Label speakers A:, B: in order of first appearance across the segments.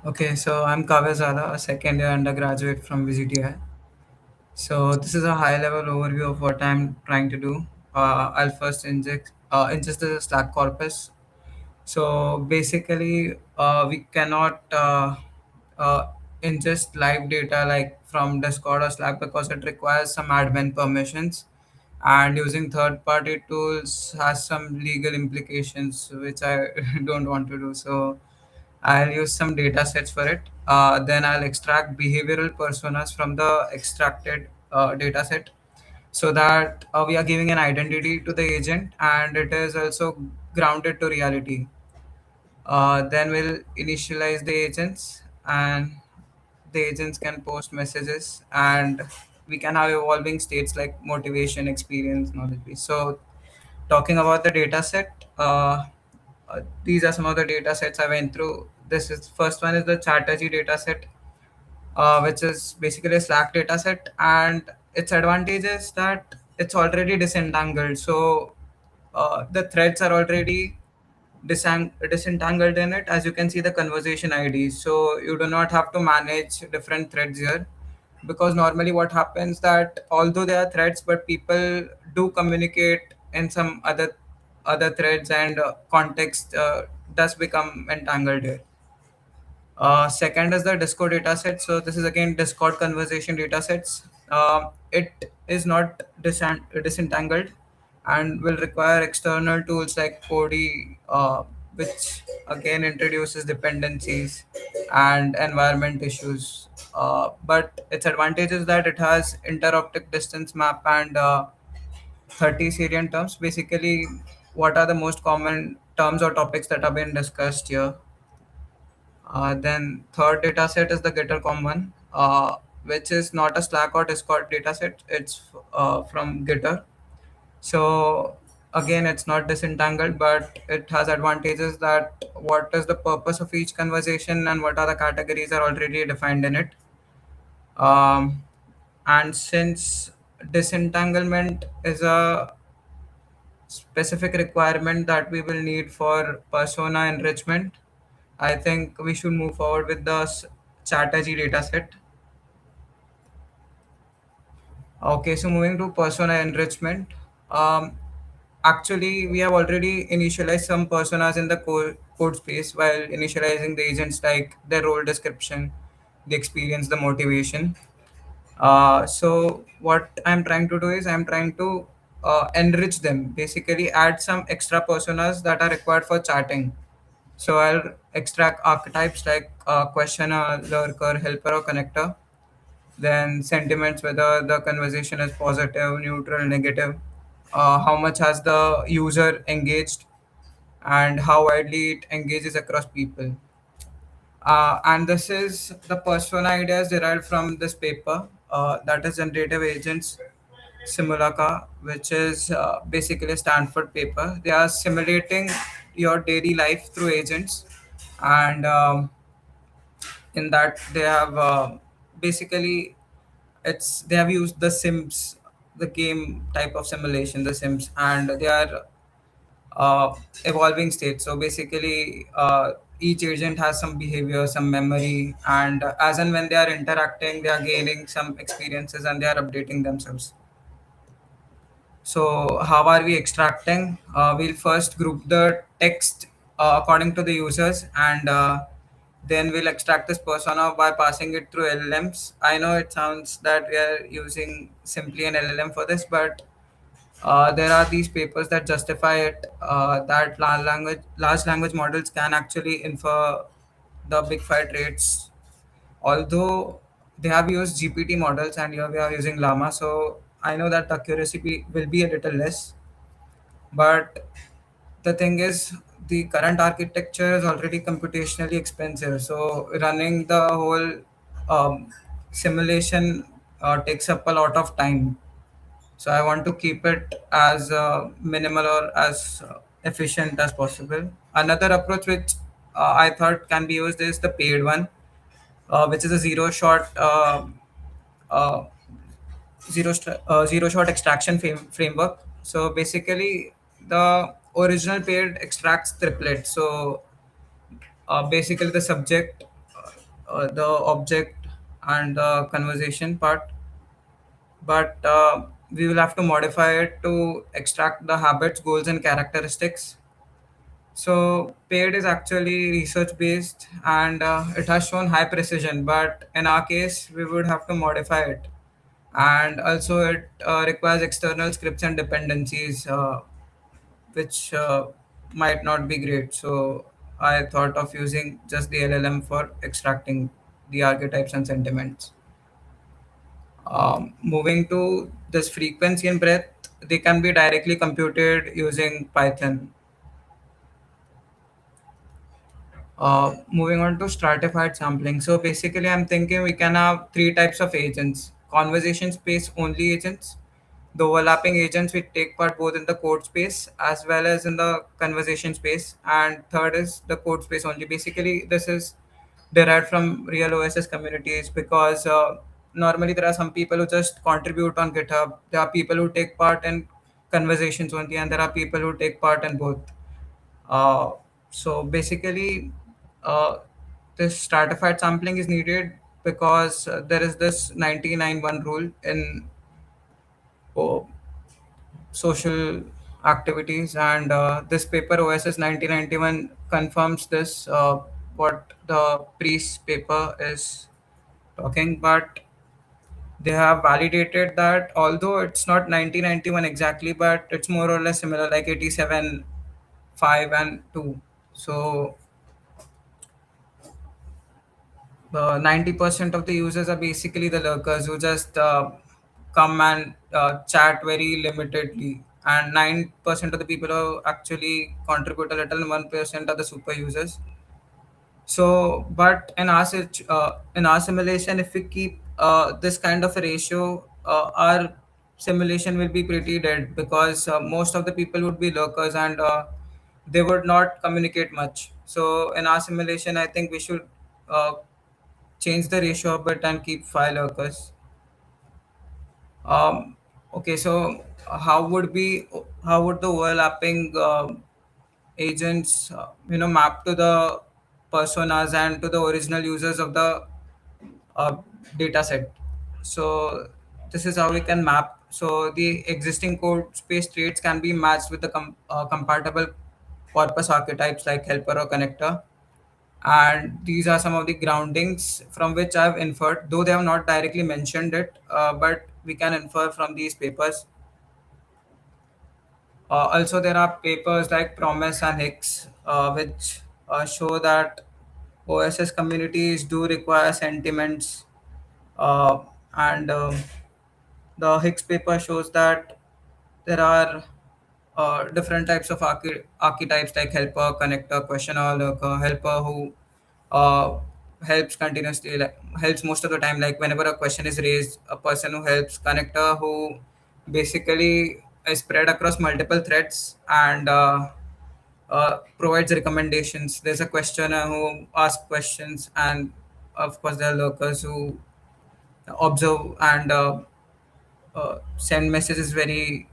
A: Okay, so I'm Kavya Zala, a second year undergraduate from VGTI. So this is a high level overview of what I'm trying to do. I'll first ingest the Slack corpus. So basically, we cannot uh, ingest live data like from Discord or Slack because it requires some admin permissions. And using third party tools has some legal implications, which I don't want to do. So I'll use some data sets for it. Then I'll extract behavioral personas from the extracted data set so that we are giving an identity to the agent and it is also grounded to reality. Then we'll initialize the agents and the agents can post messages and we can have evolving states like motivation, experience, knowledge base. So talking about the data set, these are some of the data sets I went through. This is first one is the Chatterjee data set, which is basically a Slack data set, and its advantage is that it's already disentangled. So the threads are already disentangled in it. As you can see, the conversation IDs. So you do not have to manage different threads here, because normally what happens that although there are threads, but people do communicate in some other threads, and context does become entangled here. Second is the Discord dataset. So this is again Discord conversation datasets. It is not disentangled and will require external tools like Cody, which again introduces dependencies and environment issues. But its advantage is that it has interoptic distance map and 30 Syrian terms. Basically, what are the most common terms or topics that have been discussed here? Then third data set is the GitterCom one, which is not a Slack or Discord data set. It's from Gitter. So again, it's not disentangled, but it has advantages that what is the purpose of each conversation and what are the categories are already defined in it. Um, and since disentanglement is a specific requirement that we will need for persona enrichment, I think we should move forward with the Chatterjee dataset. Okay, so moving to persona enrichment. Um, Actually, we have already initialized some personas in the code space while initializing the agents like their role description, the experience, the motivation. So what I'm trying to do is I'm trying to enrich them, basically add some extra personas that are required for chatting. So I'll extract archetypes like questioner, lurker, helper, or connector. Then sentiments, whether the conversation is positive, neutral, negative. How much has the user engaged, and how widely it engages across people. And this is the persona ideas derived from this paper, that is Generative Agents Simulacra, which is basically a Stanford paper. They are simulating your daily life through agents, and in that they have basically they have used the Sims, the game type of simulation, the Sims, and they are evolving state. So basically, each agent has some behavior, some memory, and as and when they are interacting, they are gaining some experiences and they are updating themselves. So how are we extracting? We'll first group the text according to the users, and then we'll extract this persona by passing it through LLMs. I know it sounds that we are using simply an LLM for this, but there are these papers that justify it, that large language models can actually infer the big five traits. Although they have used GPT models and here we are using Llama, so I know that the accuracy will be a little less. But the thing is, the current architecture is already computationally expensive. So running the whole simulation takes up a lot of time. So I want to keep it as minimal or as efficient as possible. Another approach which I thought can be used is the paid one, which is a uh, zero shot extraction framework. So basically, the original paid extracts triplet. So basically, the subject. the object and the conversation part, but we will have to modify it to extract the habits, goals, and characteristics. So paired is actually research based and it has shown high precision, but in our case, we would have to modify it. And also, it requires external scripts and dependencies, which might not be great. So I thought of using just the LLM for extracting the archetypes and sentiments. Moving to this frequency and breadth, they can be directly computed using Python. Moving on to stratified sampling. So basically, I'm thinking we can have three types of agents: conversation space only agents, the overlapping agents which take part both in the code space as well as in the conversation space, and third is the code space only. Basically, this is derived from real OSS communities because normally there are some people who just contribute on GitHub. There are people who take part in conversations only, and there are people who take part in both. Uh, so basically, uh, this stratified sampling is needed because there is this 99-1 rule in oh, social activities, and this paper OSS 1991 confirms this, what the priest paper is talking, but they have validated that although it's not 1991 exactly, but it's more or less similar, like 87, 5 and 2. So 90% of the users are basically the lurkers who just come and chat very limitedly, and 9% of the people who actually contribute a little, and 1% are the super users. So, but in our simulation, if we keep this kind of a ratio, our simulation will be pretty dead because most of the people would be lurkers and they would not communicate much. So, in our simulation, I think we should uh, change the ratio a bit and keep five lurkers. Um, okay, so how would the overlapping agents map to the personas and to the original users of the uh, data set? So this is how we can map. So the existing code space traits can be matched with the compatible corpus archetypes like helper or connector, and these are some of the groundings from which I've inferred, though they have not directly mentioned it, but we can infer from these papers. Also, there are papers like Promise and Hicks, which show that OSS communities do require sentiments, and the Hicks paper shows that there are different types of archetypes like helper, connector, questioner, lurker, helper who uh, helps continuously, like, helps most of the time. Like whenever a question is raised, a person who helps, connector who basically is spread across multiple threads and provides recommendations. There's a questioner who asks questions, and of course there are lurkers who observe and send messages very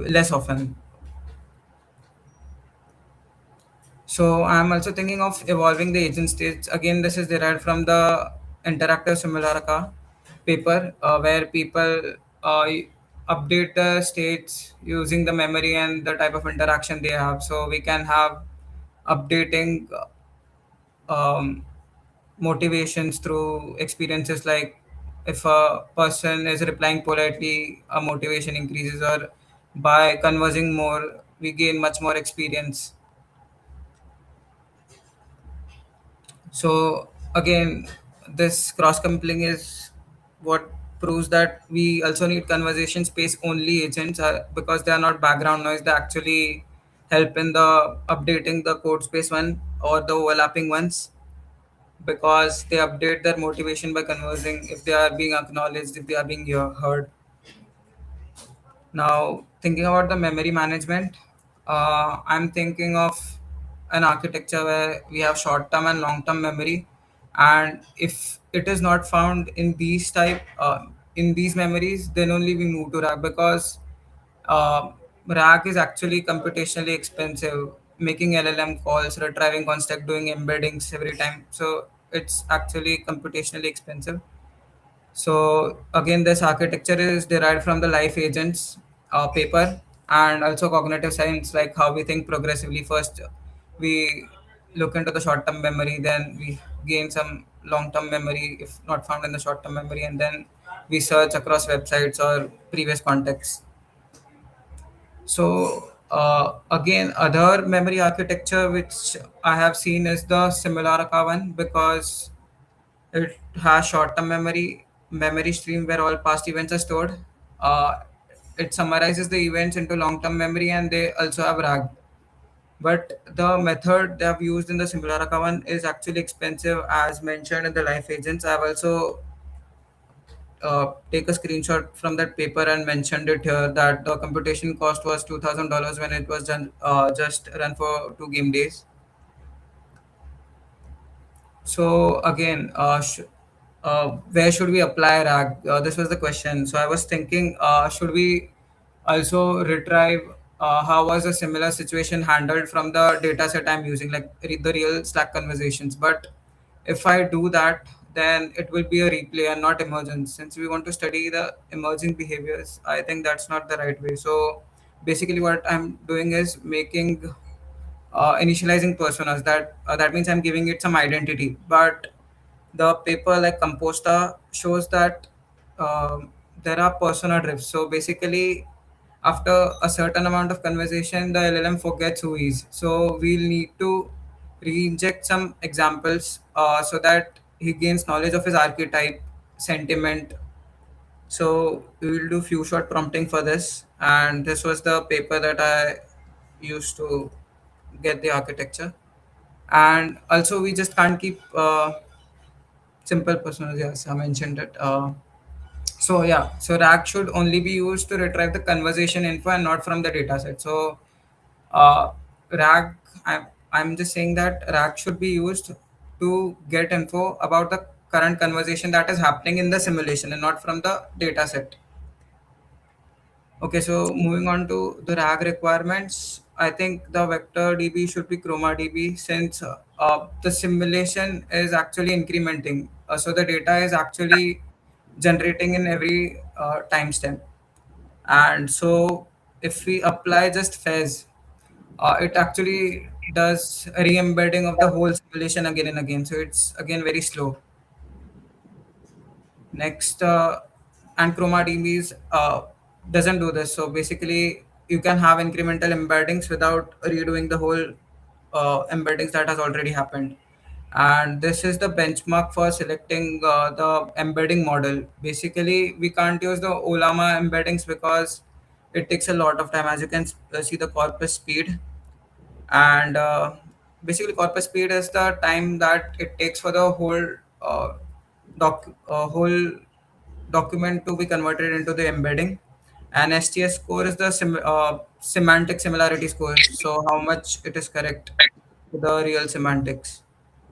A: less often. So I'm also thinking of evolving the agent states. Again, this is derived from the interactive simulacra paper, where people update the states using the memory and the type of interaction they have. So we can have updating um, motivations through experiences, like if a person is replying politely, a motivation increases, or by conversing more, we gain much more experience. So again, this cross coupling is what proves that we also need conversation space only agents, because they are not background noise. They actually help in the updating the code space one or the overlapping ones, because they update their motivation by conversing if they are being acknowledged, if they are being heard. Now, thinking about the memory management, I'm thinking of an architecture where we have short-term and long-term memory, and if it is not found in these in these memories, then only we move to RAG, because RAG is actually computationally expensive, making LLM calls, retrieving context, doing embeddings every time. So it's actually computationally expensive. So again, this architecture is derived from the life agents paper, and also cognitive science, like how we think progressively. First, we look into the short-term memory, then we gain some long-term memory if not found in the short-term memory, and then we search across websites or previous contexts. So again, other memory architecture which I have seen is the Simulacra one, because it has short-term memory stream where all past events are stored. Uh, it summarizes the events into long-term memory, and they also have RAG. But the method they have used in the Simulacra one is actually expensive, as mentioned in the life agents. I have also take a screenshot from that paper and mentioned it here that the computation cost was $2,000 when it was done just run for 2 game days. So again, where should we apply RAG? This was the question. So I was thinking, should we also retrieve how was a similar situation handled from the data set I'm using, like the real Slack conversations. But if I do that, then it will be a replay and not emergence. Since we want to study the emerging behaviors, I think that's not the right way. So basically, what I'm doing is making initializing personas. That means I'm giving it some identity. But the paper like Composta shows that there are persona drifts. So basically, after a certain amount of conversation, the LLM forgets who he is. So we'll need to re-inject some examples so that he gains knowledge of his archetype, sentiment. So we will do few short prompting for this, and this was the paper that I used to get the architecture. And also, we just can't keep simple personas. Yes, I mentioned it. So yeah, so RAG should only be used to retrieve the conversation info and not from the dataset. So RAG, I'm just saying that RAG should be used to get info about the current conversation that is happening in the simulation and not from the dataset. Okay, so moving on to the RAG requirements, I think the vector DB should be chroma DB, since the simulation is actually incrementing. So the data is actually generating in every timestamp. And so if we apply just fez, it actually does re-embedding of the whole simulation again and again. So it's again very slow. Next, and ChromaDBs doesn't do this. So basically, you can have incremental embeddings without redoing the whole embeddings that has already happened. And this is the benchmark for selecting the embedding model. Basically, we can't use the Olama embeddings because it takes a lot of time. As you can see, the corpus speed, and basically corpus speed is the time that it takes for the whole document to be converted into the embedding. And STS score is the semantic similarity score, so how much it is correct to the real semantics.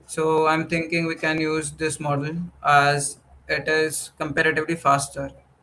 A: So I'm thinking we can use this model as it is comparatively faster.